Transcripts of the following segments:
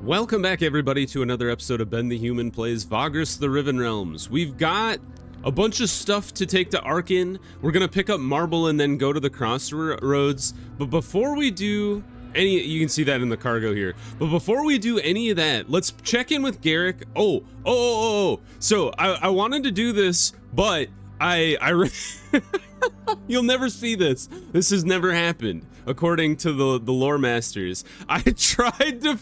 Welcome back, everybody, to another episode of Ben the Human Plays Vagrus the Riven Realms. We've got a bunch of stuff to take to Arcane. We're gonna pick up marble and then go to the crossroads. But before we do any, you can see that in the cargo here. But before we do any of that, let's check in with Garrick. So I wanted to do this, but you'll never see this. This has never happened, according to the lore masters. I tried to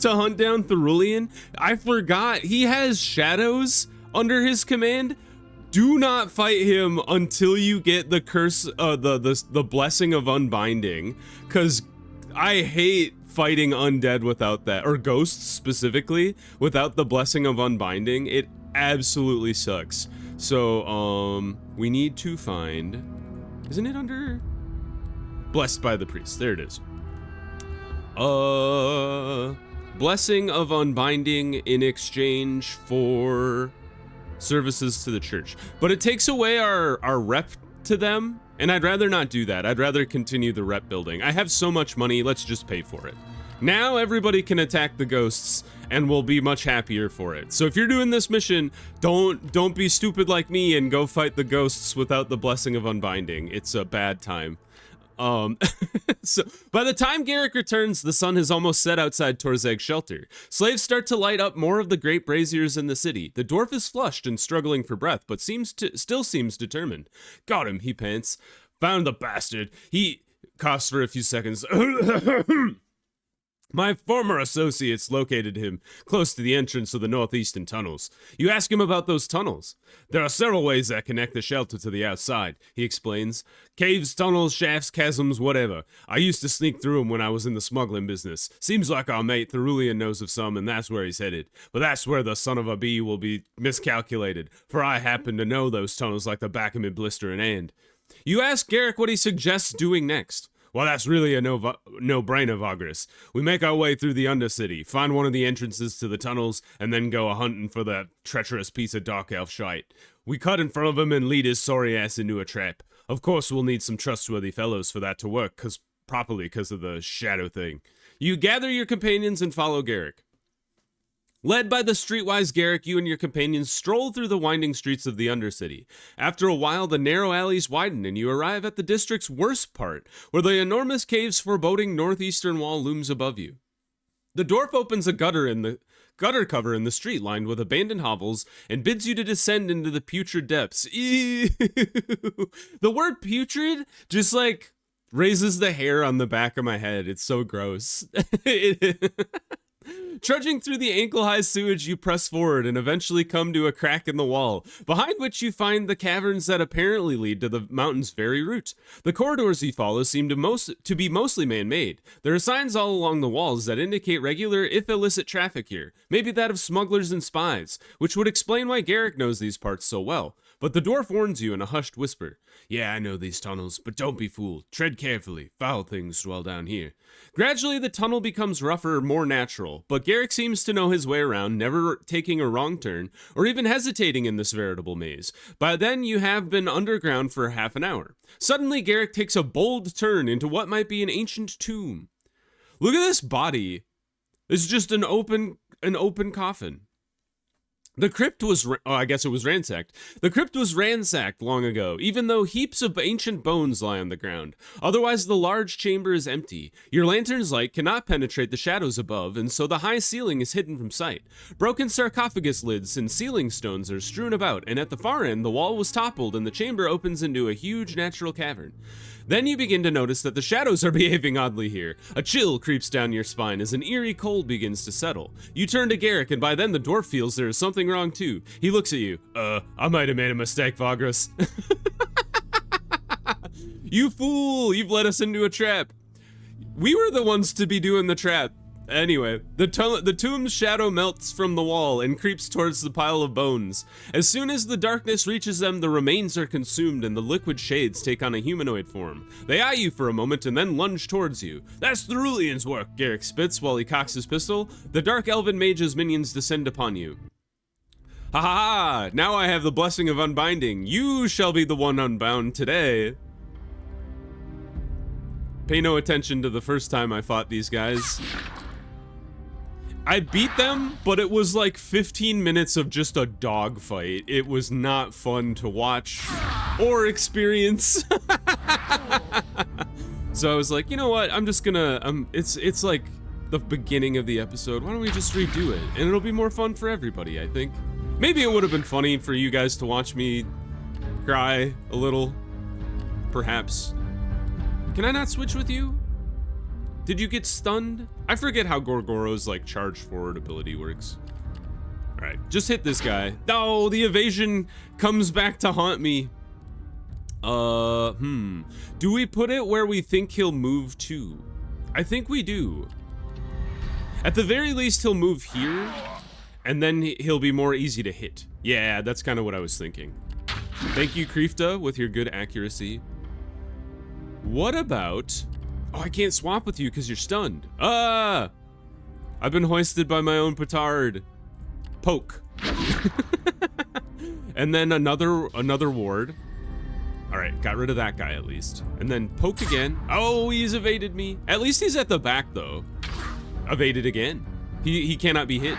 hunt down Cerulean. I forgot he has shadows under his command. Do not fight him until you get the curse, the blessing of unbinding, because I hate fighting undead without that, or ghosts specifically, without the blessing of unbinding. It absolutely sucks. So, we need to find, isn't it under blessed by the priest? There it is. Blessing of unbinding in exchange for services to the church. But it takes away our rep to them, and I'd rather not do that. I'd rather continue the rep building. I have so much money, let's just pay for it. Now everybody can attack the ghosts, and we'll be much happier for it. So if you're doing this mission, don't be stupid like me and go fight the ghosts without the blessing of unbinding. It's a bad time. So by the time Garrick returns, the sun has almost set outside Torzeg's shelter. Slaves start to light up more of the great braziers in the city. The dwarf is flushed and struggling for breath, but still seems determined. Got him, he pants. Found the bastard. He coughs for a few seconds. My former associates located him close to the entrance of the northeastern tunnels. You ask him about those tunnels. There are several ways that connect the shelter to the outside, he explains. Caves, tunnels, shafts, chasms, whatever. I used to sneak through them when I was in the smuggling business. Seems like our mate Cerulean knows of some, and that's where he's headed. But that's where the son of a bee will be miscalculated, for I happen to know those tunnels like the back of my blistering hand. You ask Garrick what he suggests doing next. Well, that's really a no-brainer, Vagrus. We make our way through the Undercity, find one of the entrances to the tunnels, and then go a-hunting for that treacherous piece of dark elf shite. We cut in front of him and lead his sorry ass into a trap. Of course, we'll need some trustworthy fellows for that to work, properly because of the shadow thing. You gather your companions and follow Garrick. Led by the streetwise Garrick, you and your companions stroll through the winding streets of the Undercity. After a while, the narrow alleys widen and you arrive at the district's worst part, where the enormous cave's foreboding northeastern wall looms above you. The dwarf opens a gutter cover in the street lined with abandoned hovels and bids you to descend into the putrid depths. Ew. The word putrid just raises the hair on the back of my head. It's so gross. Trudging through the ankle-high sewage, you press forward and eventually come to a crack in the wall, behind which you find the caverns that apparently lead to the mountain's very root. The corridors you follow seem to be mostly man-made. There are signs all along the walls that indicate regular, if illicit traffic here, maybe that of smugglers and spies, which would explain why Garrick knows these parts so well. But the dwarf warns you in a hushed whisper. Yeah, I know these tunnels, but don't be fooled. Tread carefully. Foul things dwell down here. Gradually, the tunnel becomes rougher, more natural, but Garrick seems to know his way around, never taking a wrong turn, or even hesitating in this veritable maze. By then, you have been underground for half an hour. Suddenly, Garrick takes a bold turn into what might be an ancient tomb. Look at this body. It's just an open coffin. The crypt was, I guess it was ransacked. The crypt was ransacked long ago, even though heaps of ancient bones lie on the ground. Otherwise, the large chamber is empty. Your lantern's light cannot penetrate the shadows above, and so the high ceiling is hidden from sight. Broken sarcophagus lids and ceiling stones are strewn about, and at the far end, the wall was toppled and the chamber opens into a huge natural cavern. Then you begin to notice that the shadows are behaving oddly here. A chill creeps down your spine as an eerie cold begins to settle. You turn to Garrick, and by then the dwarf feels there is something wrong too. He looks at you. I might have made a mistake, Vagrus. You fool! You've led us into a trap. We were the ones to be doing the trap. Anyway, the tomb's shadow melts from the wall and creeps towards the pile of bones. As soon as the darkness reaches them, the remains are consumed and the liquid shades take on a humanoid form. They eye you for a moment and then lunge towards you. That's Cerulean's work, Garrick spits while he cocks his pistol. The dark elven mage's minions descend upon you. Ha ha ha! Now I have the blessing of unbinding. You shall be the one unbound today. Pay no attention to the first time I fought these guys. I beat them, but it was like 15 minutes of just a dogfight. It was not fun to watch or experience. So I was like, you know what? I'm just gonna, it's like the beginning of the episode. Why don't we just redo it? And it'll be more fun for everybody, I think. Maybe it would have been funny for you guys to watch me cry a little, perhaps. Can I not switch with you? Did you get stunned? I forget how Gorgoro's like charge forward ability works. All right, just hit this guy. No, the evasion comes back to haunt me. Do we put it where we think he'll move to? I think we do. At the very least, he'll move here, and then he'll be more easy to hit. Yeah, that's kind of what I was thinking. Thank you, Kreefta, with your good accuracy. What about... Oh, I can't swap with you because you're stunned. Ah! I've been hoisted by my own petard. Poke. And then another ward. All right, got rid of that guy at least. And then poke again. Oh, he's evaded me. At least he's at the back though. Evaded again. He cannot be hit.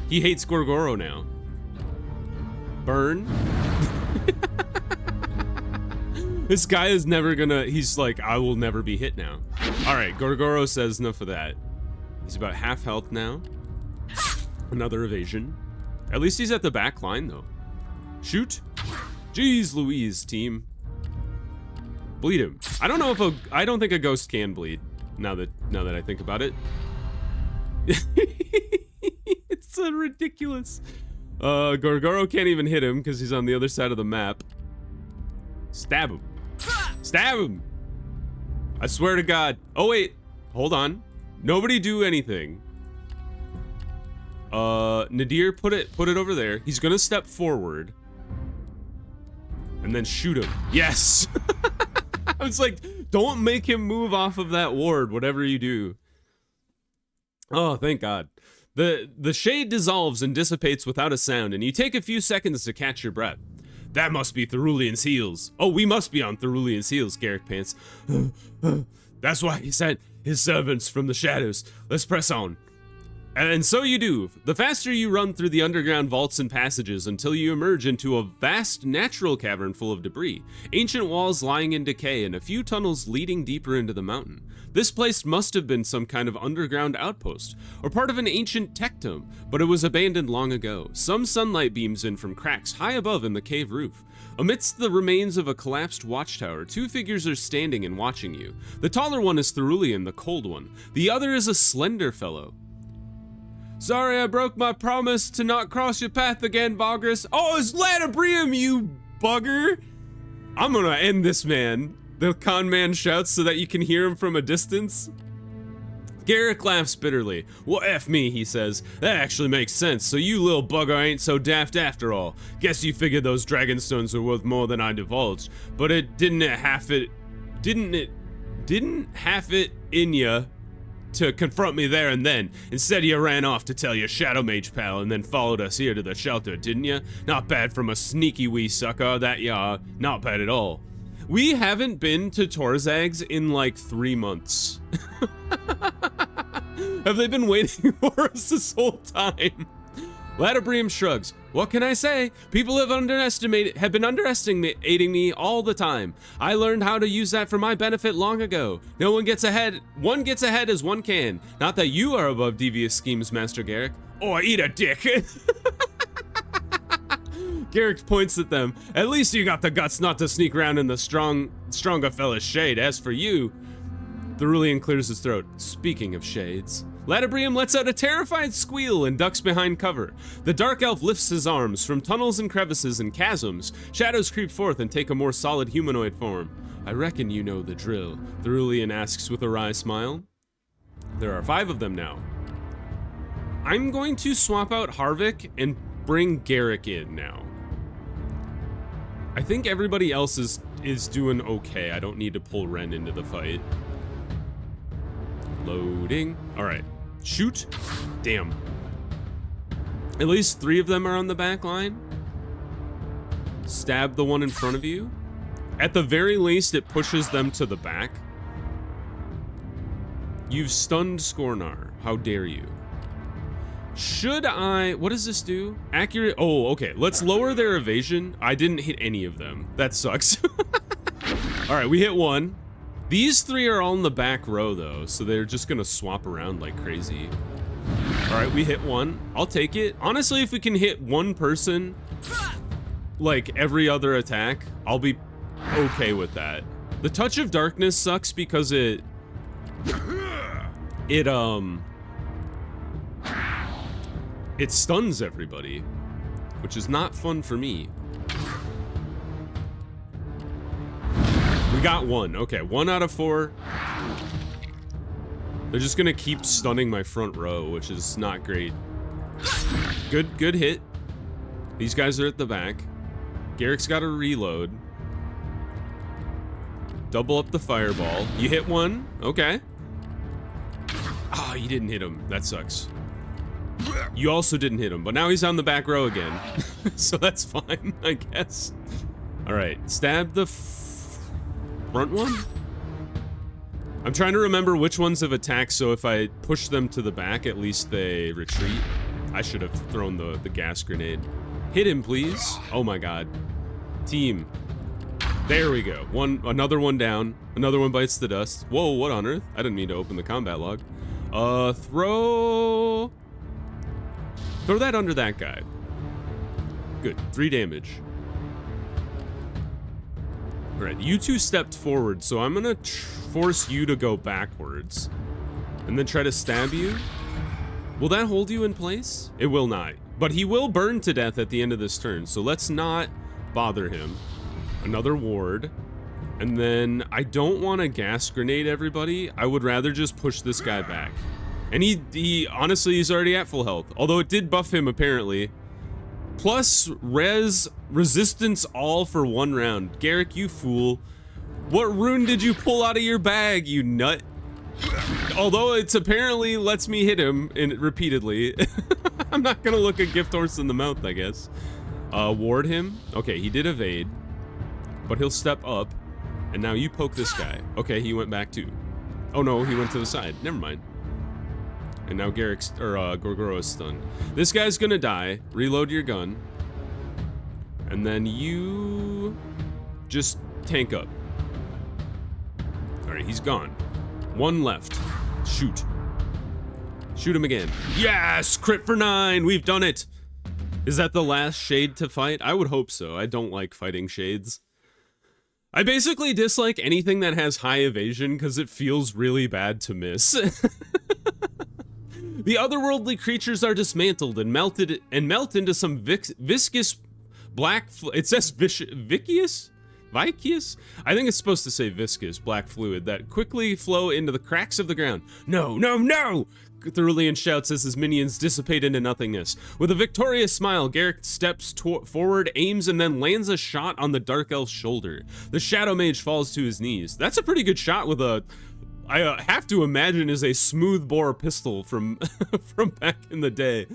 He hates Gorgoro now. Burn. This guy is never gonna, he's like, I will never be hit now. All right, Gorgoro says enough of that. He's about half health now. Another evasion. At least he's at the back line though. Shoot. Jeez Louise, team. Bleed him. I don't know if I don't think a ghost can bleed, now that I think about it. It's so ridiculous. Gorgoro can't even hit him because he's on the other side of the map. Stab him. Stab him! I swear to God. Oh wait, hold on. Nobody do anything. Nadir, put it over there. He's gonna step forward. And then shoot him. Yes! I was like, don't make him move off of that ward, whatever you do. Oh, thank God. The shade dissolves and dissipates without a sound, and you take a few seconds to catch your breath. That must be Therulian's heels. Oh, we must be on Therulian's heels, Garrick pants. That's why he sent his servants from the shadows. Let's press on. And so you do. The faster you run through the underground vaults and passages until you emerge into a vast natural cavern full of debris, ancient walls lying in decay, and a few tunnels leading deeper into the mountain. This place must have been some kind of underground outpost, or part of an ancient tectum, but it was abandoned long ago. Some sunlight beams in from cracks high above in the cave roof. Amidst the remains of a collapsed watchtower, two figures are standing and watching you. The taller one is Therulian, the cold one. The other is a slender fellow. Sorry I broke my promise to not cross your path again, Vagrus. Oh, it's Ladabrium, you bugger! I'm gonna end this man. The con man shouts so that you can hear him from a distance. Garrick laughs bitterly. Well, F me, he says. That actually makes sense, so you little bugger ain't so daft after all. Guess you figured those Dragonstones are worth more than I divulged, but it didn't have it in ya to confront me there and then. Instead, you ran off to tell your Shadow Mage pal and then followed us here to the shelter, didn't ya? Not bad from a sneaky wee sucker, that ya are. Not bad at all. We haven't been to Torzag's in like 3 months. Have they been waiting for us this whole time? Ladabrium shrugs. What can I say? People have been underestimating me all the time. I learned how to use that for my benefit long ago. No one gets ahead. One gets ahead as one can. Not that you are above devious schemes, Master Garrick. Or eat a dick. Garrick points at them. At least you got the guts not to sneak around in the stronger fella's shade. As for you... Therulian clears his throat. Speaking of shades... Ladabrium lets out a terrified squeal and ducks behind cover. The dark elf lifts his arms. From tunnels and crevices and chasms, shadows creep forth and take a more solid humanoid form. I reckon you know the drill, Therulian asks with a wry smile. There are 5 of them now. I'm going to swap out Harvick and bring Garrick in now. I think everybody else is doing okay. I don't need to pull Ren into the fight. Loading. All right. Shoot. Damn. At least 3 of them are on the back line. Stab the one in front of you. At the very least, it pushes them to the back. You've stunned Skornar. How dare you? Should I... What does this do? Accurate... Oh, okay. Let's lower their evasion. I didn't hit any of them. That sucks. All right, we hit one. These three are all in the back row, though, so they're just gonna swap around like crazy. All right, we hit one. I'll take it. Honestly, if we can hit one person, like every other attack, I'll be okay with that. The Touch of Darkness sucks because it stuns everybody, which is not fun for me. We got one. Okay, 1 out of 4. They're just gonna keep stunning my front row, which is not great. Good hit. These guys are at the back. Garrick's got to reload. Double up the fireball. You hit one. Okay. Ah, you didn't hit him. That sucks. You also didn't hit him, but now he's on the back row again. So that's fine, I guess. All right, stab the front one? I'm trying to remember which ones have attacked, so if I push them to the back, at least they retreat. I should have thrown the gas grenade. Hit him, please. Oh my god. Team. There we go. Another one down. Another one bites the dust. Whoa, what on earth? I didn't mean to open the combat log. Throw that under that guy. Good. 3 damage. All right, you two stepped forward, so I'm gonna force you to go backwards and then try to stab you. Will that hold you in place? It will not, but he will burn to death at the end of this turn, so let's not bother him. Another ward, and then I don't want to gas grenade everybody. I would rather just push this guy back. And he honestly, he's already at full health, although it did buff him apparently. Plus resistance all for 1 round. Garrick, you fool. What rune did you pull out of your bag, you nut? Although it's apparently lets me hit him repeatedly. I'm not gonna look a gift horse in the mouth, I guess. Ward him. Okay, he did evade, but he'll step up. And now you poke this guy. Okay, he went back too. Oh no, he went to the side. Never mind. And now Gorgoro's stunned. This guy's gonna die. Reload your gun. And then you just tank up. All right, he's gone. 1 left. Shoot. Shoot him again. Yes, crit for 9. We've done it. Is that the last shade to fight? I would hope so. I don't like fighting shades. I basically dislike anything that has high evasion because it feels really bad to miss. The otherworldly creatures are dismantled and melt into some viscous black. It says viscous? I think it's supposed to say viscous black fluid that quickly flow into the cracks of the ground. No, no, no! Cerulean shouts as his minions dissipate into nothingness. With a victorious smile, Garrick steps forward, aims, and then lands a shot on the Dark Elf's shoulder. The Shadow Mage falls to his knees. That's a pretty good shot with a, I have to imagine, is a smooth-bore pistol from from back in the day.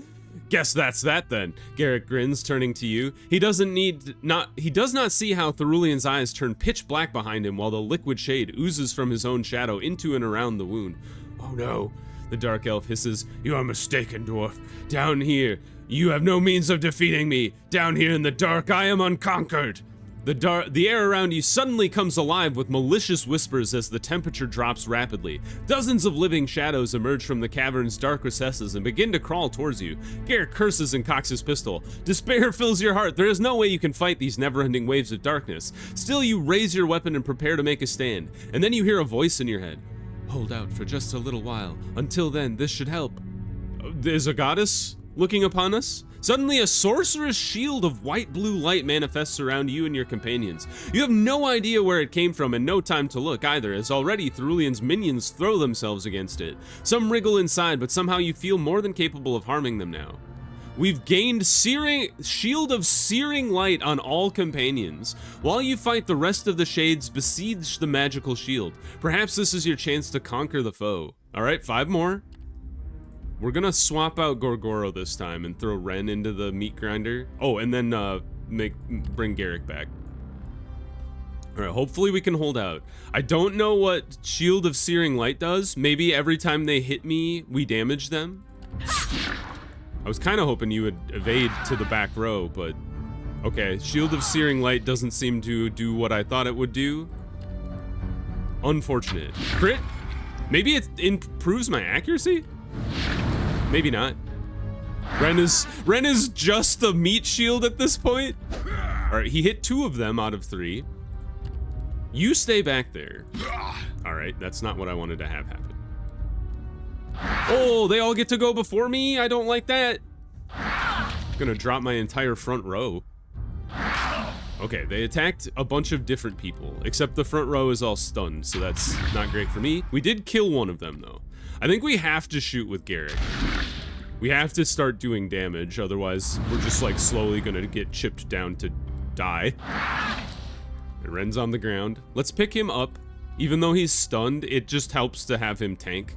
Guess that's that then. Garrick grins, turning to you. He does not see how Cerulean's eyes turn pitch black behind him while the liquid shade oozes from his own shadow into and around the wound. Oh no. The Dark Elf hisses, "You are mistaken, dwarf. Down here, you have no means of defeating me. Down here in the dark, I am unconquered." The air around you suddenly comes alive with malicious whispers as the temperature drops rapidly. Dozens of living shadows emerge from the cavern's dark recesses and begin to crawl towards you. Garrick curses and cocks his pistol. Despair fills your heart. There is no way you can fight these never-ending waves of darkness. Still, you raise your weapon and prepare to make a stand. And then you hear a voice in your head. "Hold out for just a little while. Until then, this should help." Is a goddess looking upon us? Suddenly, a sorcerous shield of white-blue light manifests around you and your companions. You have no idea where it came from and no time to look either, as already Cerulean's minions throw themselves against it. Some wriggle inside, but somehow you feel more than capable of harming them now. We've gained shield of searing light on all companions. While you fight, the rest of the shades besiege the magical shield. Perhaps this is your chance to conquer the foe. All right, 5 more. We're gonna swap out Gorgoro this time and throw Ren into the meat grinder. Oh, and then bring Garrick back. All right, hopefully we can hold out. I don't know what Shield of Searing Light does. Maybe every time they hit me, we damage them. I was kind of hoping you would evade to the back row, but okay. Shield of Searing Light doesn't seem to do what I thought it would do. Unfortunate. Crit? Maybe it improves my accuracy? Maybe not. Ren is just a meat shield at this point. All right, he hit 2 of them out of 3. You stay back there. All right, that's not what I wanted to have happen. Oh, they all get to go before me? I don't like that. Gonna drop my entire front row. Okay, they attacked a bunch of different people, except the front row is all stunned, so that's not great for me. We did kill one of them, though. I think we have to shoot with Garrick. We have to start doing damage, otherwise we're just like slowly gonna get chipped down to die. And Ren's on the ground. Let's pick him up. Even though he's stunned, it just helps to have him tank.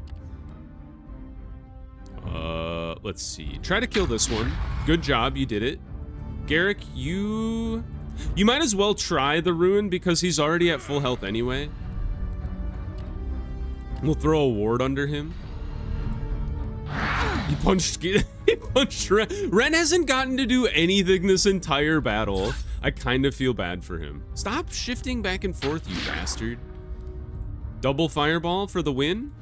Let's see. Try to kill this one. Good job, you did it. Garrick, you might as well try the ruin because he's already at full health anyway. We'll throw a ward under him. He punched Ren. Ren hasn't gotten to do anything this entire battle. I kind of feel bad for him. Stop shifting back and forth, you bastard. Double fireball for the win?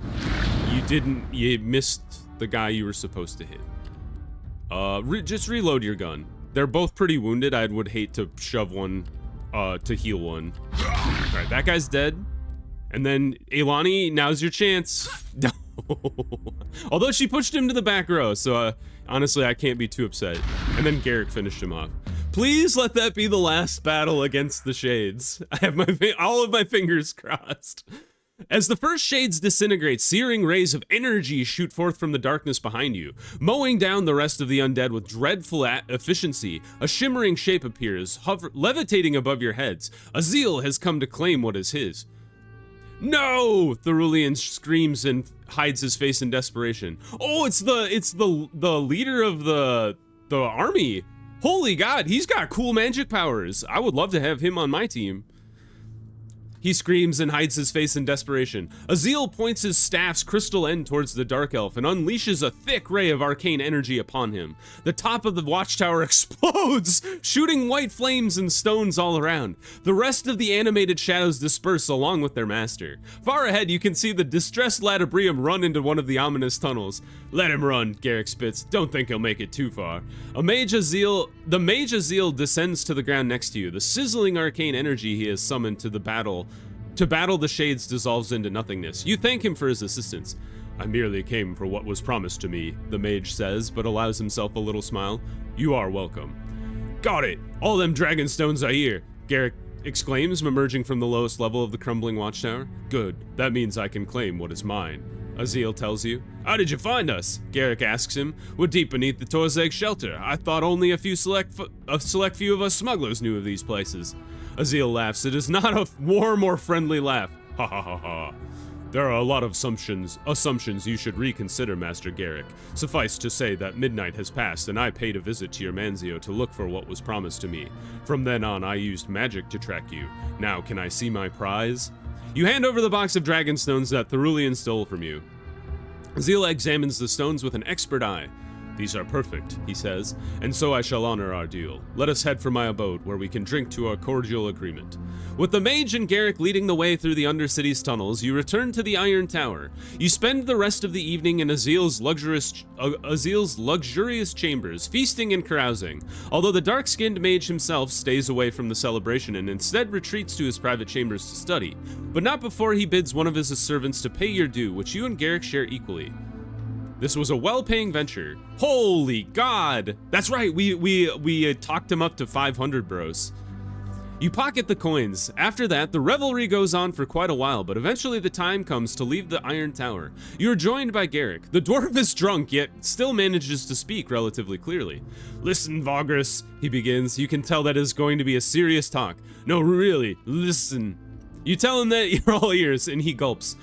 You missed the guy you were supposed to hit. Just reload your gun. They're both pretty wounded. I would hate to shove one to heal one. All right, that guy's dead. And then Eilani, now's your chance. No. Although she pushed him to the back row, so honestly, I can't be too upset. And then Garrick finished him off. Please let that be the last battle against the Shades. I have all of my fingers crossed. As the first Shades disintegrate, searing rays of energy shoot forth from the darkness behind you, mowing down the rest of the undead with dreadful efficiency. A shimmering shape appears, levitating above your heads. Azil has come to claim what is his. No! Cerulean screams and hides his face in desperation. Oh, it's the leader of the army. Holy God, he's got cool magic powers. I would love to have him on my team. He screams and hides his face in desperation. Azil points his staff's crystal end towards the Dark Elf and unleashes a thick ray of arcane energy upon him. The top of the watchtower explodes, shooting white flames and stones all around. The rest of the animated shadows disperse along with their master. Far ahead, you can see the distressed Latabrium run into one of the ominous tunnels. Let him run, Garrick spits. Don't think he'll make it too far. The Mage Azil descends to the ground next to you. The sizzling arcane energy he has summoned to battle the Shades dissolves into nothingness. You thank him for his assistance. I merely came for what was promised to me, the mage says, but allows himself a little smile. You are welcome. Got it! All them Dragonstones are here, Garrick exclaims, emerging from the lowest level of the crumbling watchtower. Good, that means I can claim what is mine, Azil tells you. How did you find us? Garrick asks him. We're deep beneath the Torzeg shelter. I thought only a select few of us smugglers knew of these places. Azil laughs. It is not a warm or friendly laugh. Ha ha ha ha. There are a lot of assumptions you should reconsider, Master Garrick. Suffice to say that midnight has passed and I paid a visit to your Manzio to look for what was promised to me. From then on, I used magic to track you. Now, can I see my prize? You hand over the box of Dragonstones that Cerulean stole from you. Azil examines the stones with an expert eye. These are perfect, he says, and so I shall honor our deal. Let us head for my abode, where we can drink to our cordial agreement. With the mage and Garrick leading the way through the Undercity's tunnels, you return to the Iron Tower. You spend the rest of the evening in Azil's luxurious chambers, feasting and carousing, although the dark-skinned mage himself stays away from the celebration and instead retreats to his private chambers to study, but not before he bids one of his servants to pay your due, which you and Garrick share equally. This was a well-paying venture. Holy God! That's right, we talked him up to 500 bros. You pocket the coins. After that, the revelry goes on for quite a while, but eventually the time comes to leave the Iron Tower. You are joined by Garrick. The dwarf is drunk, yet still manages to speak relatively clearly. Listen, Vagrus, he begins. You can tell that is going to be a serious talk. No, really, listen. You tell him that you're all ears, and he gulps.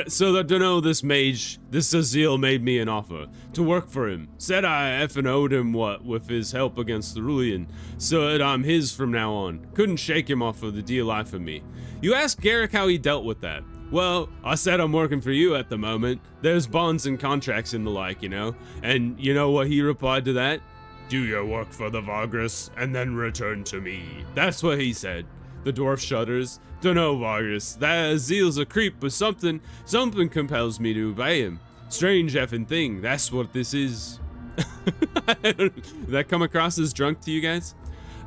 So that to know this mage, this Azil made me an offer to work for him. Said I effing owed him what with his help against the Cerulean, so that I'm his from now on. Couldn't shake him off of the deal offered me. You ask Garrick how he dealt with that. Well, I said I'm working for you at the moment. There's bonds and contracts and the like, you know? And you know what he replied to that? Do your work for the Vagrus, and then return to me. That's what he said. The dwarf shudders. Dunno, Vagrus. That Azil's a creep, but something compels me to obey him. Strange effing thing, that's what this is. Did that come across as drunk to you guys?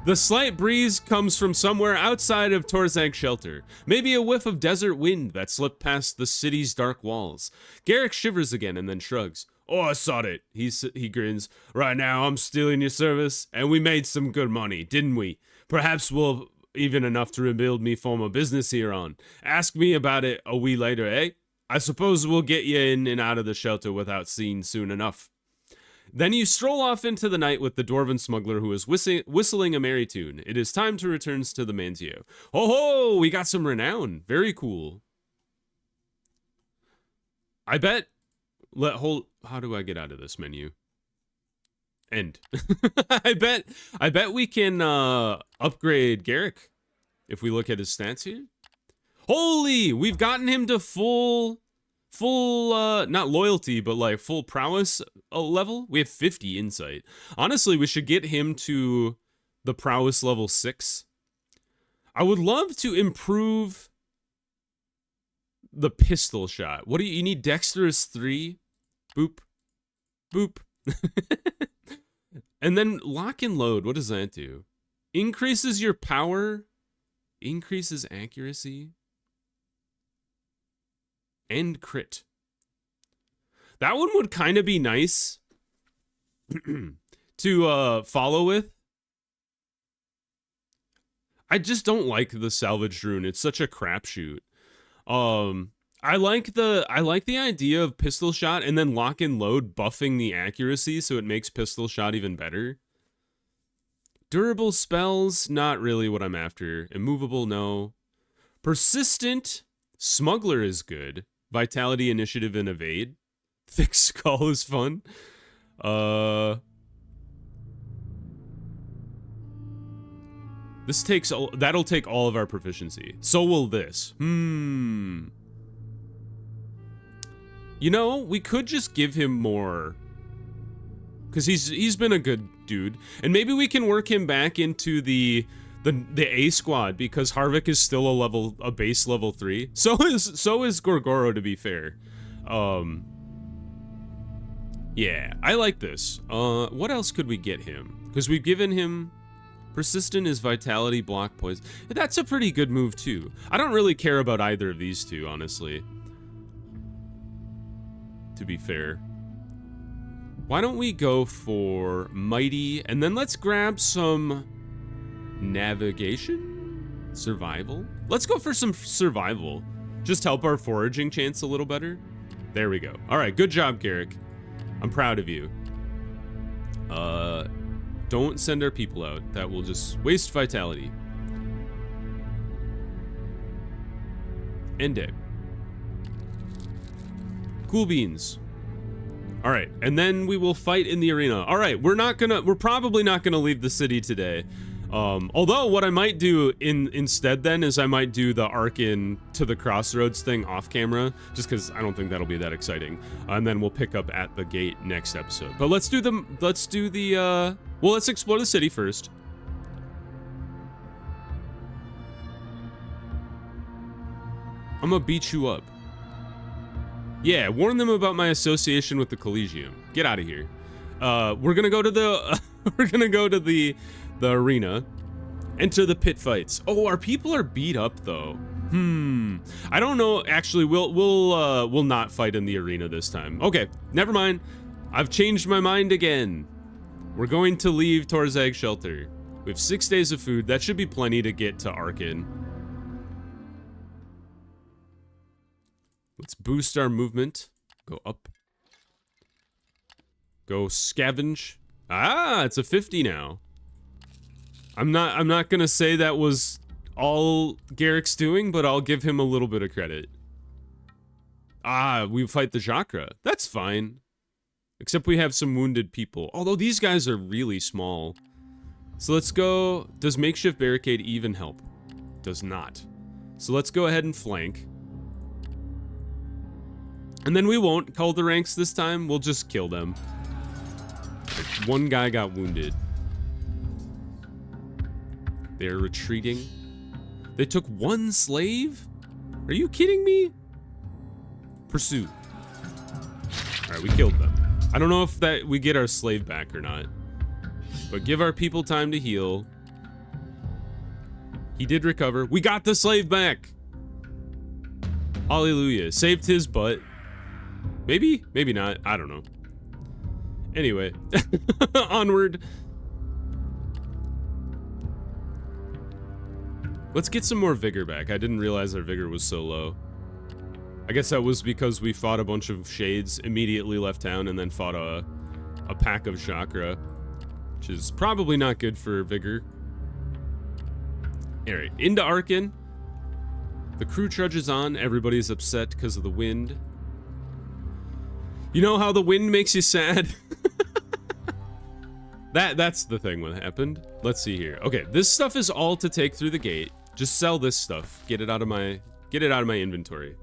The slight breeze comes from somewhere outside of Torzag's shelter. Maybe a whiff of desert wind that slipped past the city's dark walls. Garrick shivers again and then shrugs. Oh, I saw it. He grins. Right now, I'm still in your service, and we made some good money, didn't we? Perhaps we'll even enough to rebuild me form a business here on. Ask me about it a wee later, eh? I suppose we'll get you in and out of the shelter without seeing soon enough. Then you stroll off into the night with the dwarven smuggler who is whistling a merry tune. It is time to return to the Mantio. Ho ho! We got some renown. Very cool. I bet... How do I get out of this menu? End. I bet we can upgrade Garrick if we look at his stats here. Holy! We've gotten him to full not loyalty, but like full prowess level. We have 50 insight. Honestly, we should get him to the prowess level 6. I would love to improve the pistol shot. What do you need? Dexterous 3. Boop. Boop. And then lock and load. What does that do? Increases your power. Increases accuracy. And crit. That one would kind of be nice to follow with. I just don't like the salvaged rune. It's such a crapshoot. I like the idea of pistol shot and then lock and load buffing the accuracy so it makes pistol shot even better. Durable spells, not really what I'm after. Immovable, no. Persistent, smuggler is good. Vitality, initiative, and evade. Thick skull is fun. That'll take all of our proficiency. So will this. You know, we could just give him more. Because he's been a good dude. And maybe we can work him back into the A squad, because Harvick is still a base level 3. So is Gorgoro, to be fair. Yeah, I like this. What else could we get him? Because we've given him persistent is vitality, block, poison. That's a pretty good move too. I don't really care about either of these two, honestly. To be fair. Why don't we go for mighty, and then let's grab some navigation? Survival? Let's go for some survival. Just help our foraging chance a little better. There we go. All right, good job, Garrick. I'm proud of you. Don't send our people out. That will just waste vitality. End it. Cool beans. All right, and then we will fight in the arena. All right, we're probably not gonna leave the city today. Although what I might do instead then is I might do the Arcane to the Crossroads thing off camera, just because I don't think that'll be that exciting. And then we'll pick up at the gate next episode. But let's explore the city first. I'm gonna beat you up. Yeah, warn them about my association with the Collegium. Get out of here. We're gonna go to the arena. Enter the pit fights. Oh, our people are beat up though. I don't know. Actually, we'll not fight in the arena this time. Okay, never mind. I've changed my mind again. We're going to leave Torzag's shelter. We have 6 days of food. That should be plenty to get to Arcane. Let's boost our movement. Go up. Go scavenge. Ah, it's a 50 now. I'm not gonna say that was all Garrick's doing, but I'll give him a little bit of credit. Ah, we fight the Chakra. That's fine. Except we have some wounded people. Although these guys are really small. So let's go. Does makeshift barricade even help? Does not. So let's go ahead and flank. And then we won't call the ranks this time. We'll just kill them. One guy got wounded. They're retreating. They took one slave? Are you kidding me? Pursue. Alright, we killed them. I don't know if that we get our slave back or not. But give our people time to heal. He did recover. We got the slave back! Hallelujah. Saved his butt. Maybe? Maybe not. I don't know. Anyway. Onward. Let's get some more vigor back. I didn't realize our vigor was so low. I guess that was because we fought a bunch of shades, immediately left town, and then fought a pack of chakra, which is probably not good for vigor. Alright, into Arcane. The crew trudges on. Everybody's upset because of the wind. You know how the wind makes you sad? That's the thing what happened. Let's see here. Okay, this stuff is all to take through the gate. Just sell this stuff. Get it out of my inventory.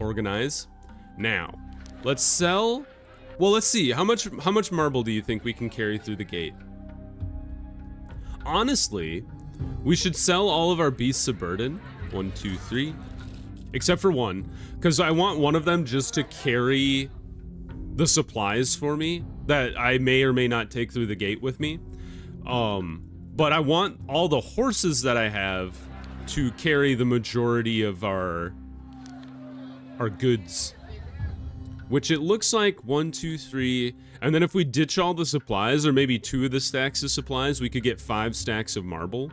Organize. Now, let's sell. Well, let's see. How much marble do you think we can carry through the gate? Honestly, we should sell all of our beasts of burden. 1, 2, 3. Except for one, because I want one of them just to carry the supplies for me that I may or may not take through the gate with me. But I want all the horses that I have to carry the majority of our goods. Which it looks like 1, 2, 3, and then if we ditch all the supplies, or maybe 2 of the stacks of supplies, we could get 5 stacks of marble.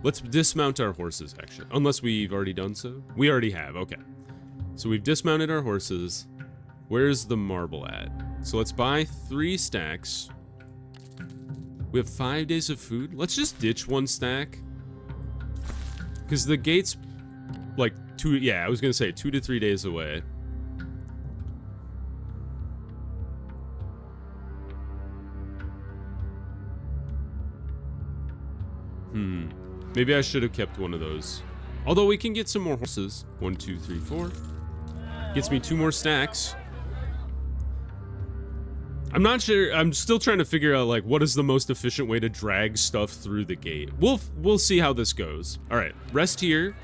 Let's dismount our horses, actually. Unless we've already done so. We already have, okay. So we've dismounted our horses. Where's the marble at? So let's buy 3 stacks. We have 5 days of food. Let's just ditch 1 stack. Because the gate's like 2, yeah, I was gonna say 2 to 3 days away. Maybe I should have kept one of those. Although we can get some more horses. 1, 2, 3, 4. Gets me 2 more stacks. I'm not sure. I'm still trying to figure out like what is the most efficient way to drag stuff through the gate. We'll see how this goes. All right, rest here.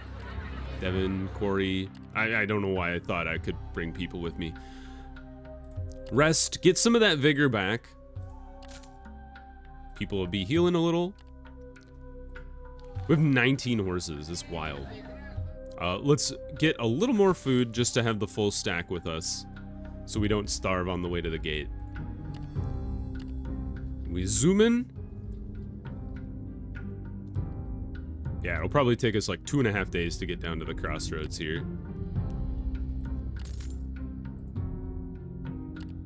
Devin, Corey. I don't know why I thought I could bring people with me. Rest. Get some of that vigor back. People will be healing a little. We have 19 horses. It's wild. Let's get a little more food just to have the full stack with us, so we don't starve on the way to the gate. We zoom in. Yeah, it'll probably take us like 2.5 days to get down to the crossroads here.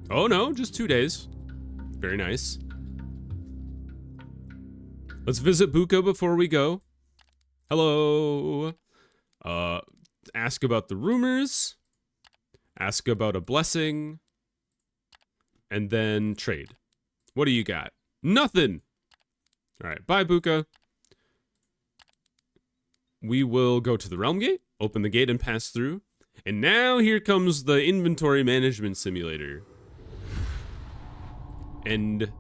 Oh no, just 2 days. Very nice. Let's visit Buka before we go. Hello. Ask about the rumors. Ask about a blessing. And then trade. What do you got? Nothing. All right, bye, Buka. We will go to the Realm Gate, open the gate and pass through. And now here comes the inventory management simulator. And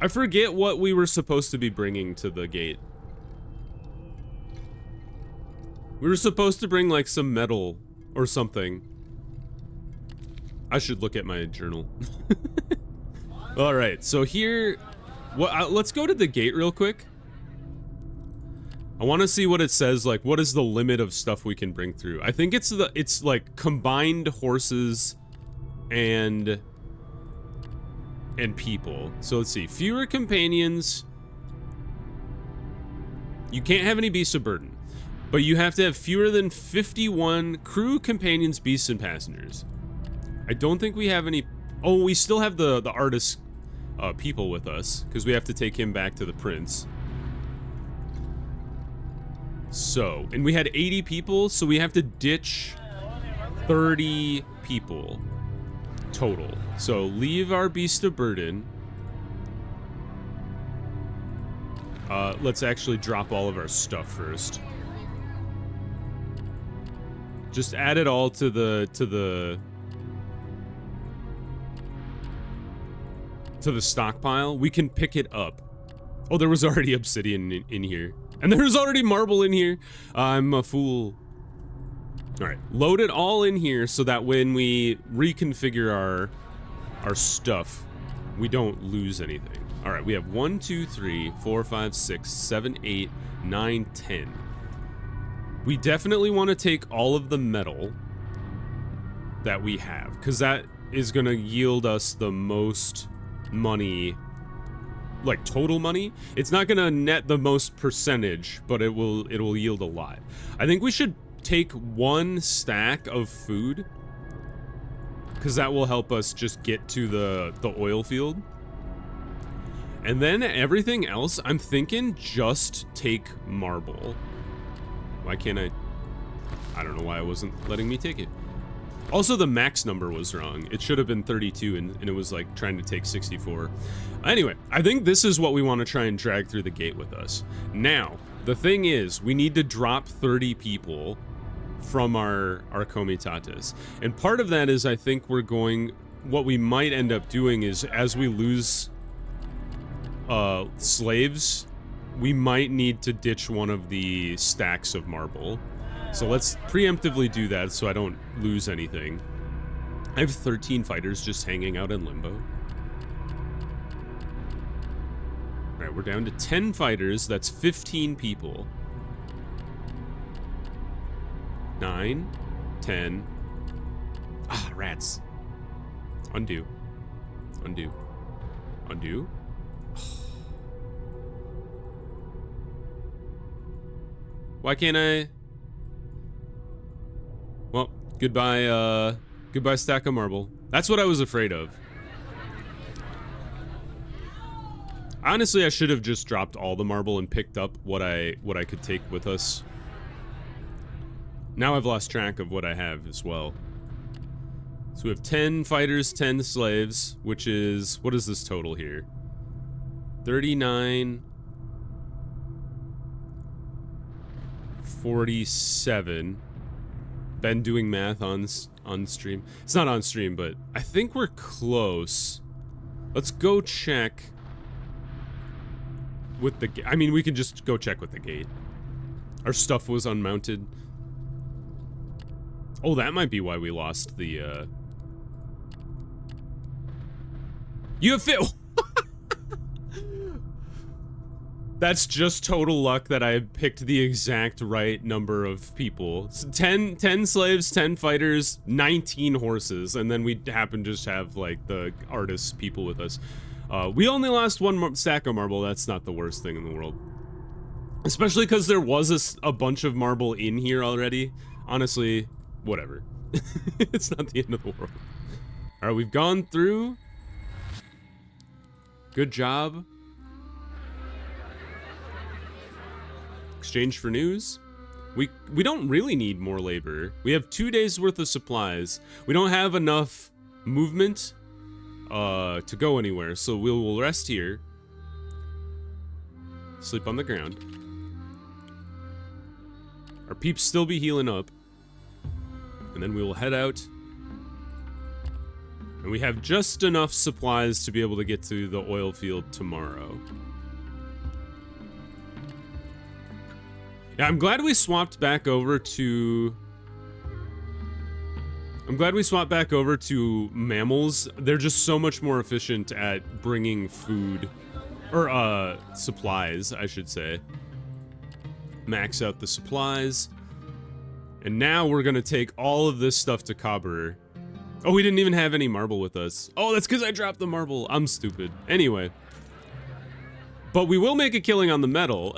I forget what we were supposed to be bringing to the gate. We were supposed to bring like some metal or something. I should look at my journal. All right, so here, let's go to the gate real quick. I want to see what it says, like what is the limit of stuff we can bring through. I think it's like combined horses and people. So let's see, fewer companions. You can't have any beasts of burden, but you have to have fewer than 51 crew, companions, beasts, and passengers. I don't think we have any. Oh, we still have the artist people with us because we have to take him back to the prince. So, and we had 80 people, so we have to ditch 30 people total. So leave our beast of burden. Let's actually drop all of our stuff first. Just add it all to the stockpile. We can pick it up. Oh, there was already obsidian in here. And there's already marble in here. I'm a fool. All right, load it all in here so that when we reconfigure our stuff, we don't lose anything. All right, we have 1, 2, 3, 4, 5, 6, 7, 8, 9, 10. We definitely want to take all of the metal that we have, because that is going to yield us the most money, like total money. It's not going to net the most percentage, but it will yield a lot. I think we should take 1 stack of food, because that will help us just get to the oil field. And then everything else, I'm thinking just take marble. Why can't I don't know why it wasn't letting me take it. Also, the max number was wrong. It should have been 32, and it was like trying to take 64. Anyway, I think this is what we want to try and drag through the gate with us. Now, the thing is, we need to drop 30 people from our comitatus. And part of that is, I think what we might end up doing is, as we lose slaves, we might need to ditch one of the stacks of marble. So let's preemptively do that so I don't lose anything. I have 13 fighters just hanging out in limbo. Alright, we're down to 10 fighters. That's 15 people. 9, 10. Ah, rats. Undo. Undo. Undo. Why can't I? Well, goodbye, goodbye stack of marble. That's what I was afraid of. Honestly, I should have just dropped all the marble and picked up what I could take with us. Now I've lost track of what I have as well. So we have 10 fighters, 10 slaves, which is, what is this total here? 39... 47. Ben doing math on stream. It's not on stream, but I think we're close. Let's go check with the gate. I mean, we can just go check with the gate. Our stuff was unmounted. Oh, that might be why we lost the, You have fit. That's just total luck that I picked the exact right number of people. So 10 slaves, 10 fighters, 19 horses, and then we happen to just have, like, the artists people with us. We only lost 1 stack of marble. That's not the worst thing in the world. Especially because there was a bunch of marble in here already. Honestly, whatever. It's not the end of the world. Alright, we've gone through. Good job. Exchange for news. We don't really need more labor. We have 2 days worth of supplies. We don't have enough movement to go anywhere, so we will rest here. Sleep on the ground. Our peeps still be healing up. And then we will head out. And we have just enough supplies to be able to get to the oil field tomorrow. Yeah, I'm glad we swapped back over to... mammals. They're just so much more efficient at bringing food. Or, supplies, I should say. Max out the supplies. And now we're gonna take all of this stuff to Cobber. Oh, we didn't even have any marble with us. Oh, that's because I dropped the marble. I'm stupid. Anyway. But we will make a killing on the metal.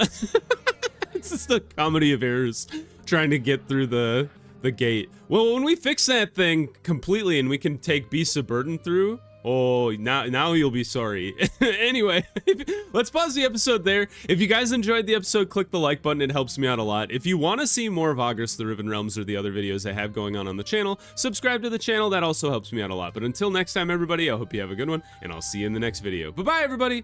It's just a comedy of errors trying to get through the gate. Well, when we fix that thing completely and we can take Beasts of Burden through, oh, now you'll be sorry. Anyway, let's pause the episode there. If you guys enjoyed the episode, click the like button. It helps me out a lot. If you want to see more of Vagrus, the Riven Realms, or the other videos I have going on the channel, subscribe to the channel. That also helps me out a lot. But until next time, everybody, I hope you have a good one, and I'll see you in the next video. Bye-bye, everybody!